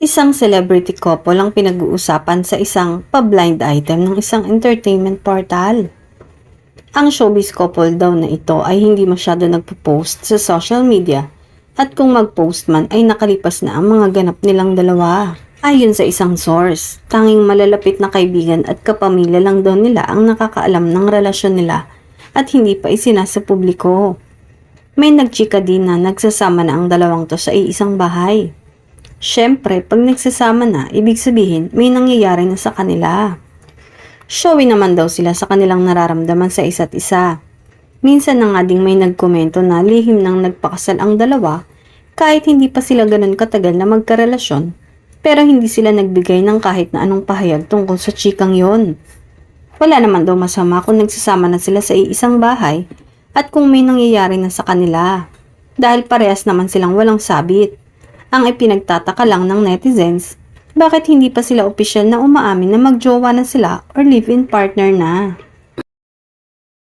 Isang celebrity couple ang pinag-uusapan sa isang pa-blind item ng isang entertainment portal. Ang showbiz couple daw na ito ay hindi masyado nagpo-post sa social media at kung mag-post man ay nakalipas na ang mga ganap nilang dalawa. Ayon sa isang source, tanging malalapit na kaibigan at kapamilya lang daw nila ang nakakaalam ng relasyon nila at hindi pa isinasa publiko. May nagchika din na nagsasama na ang dalawang to sa iisang bahay. Siyempre, pag nagsasama na, ibig sabihin may nangyayari na sa kanila. Showy naman daw sila sa kanilang nararamdaman sa isa't isa. Minsan na nga ding may nagkomento na lihim nang nagpakasal ang dalawa kahit hindi pa sila ganun katagal na magkarelasyon, pero hindi sila nagbigay ng kahit na anong pahayag tungkol sa chikang yon. Wala naman daw masama kung nagsasama na sila sa iisang bahay at kung may nangyayari na sa kanila, dahil parehas naman silang walang sabit. Ang ipinagtataka lang ng netizens, bakit hindi pa sila opisyal na umaamin na magjowa na sila or live-in partner na?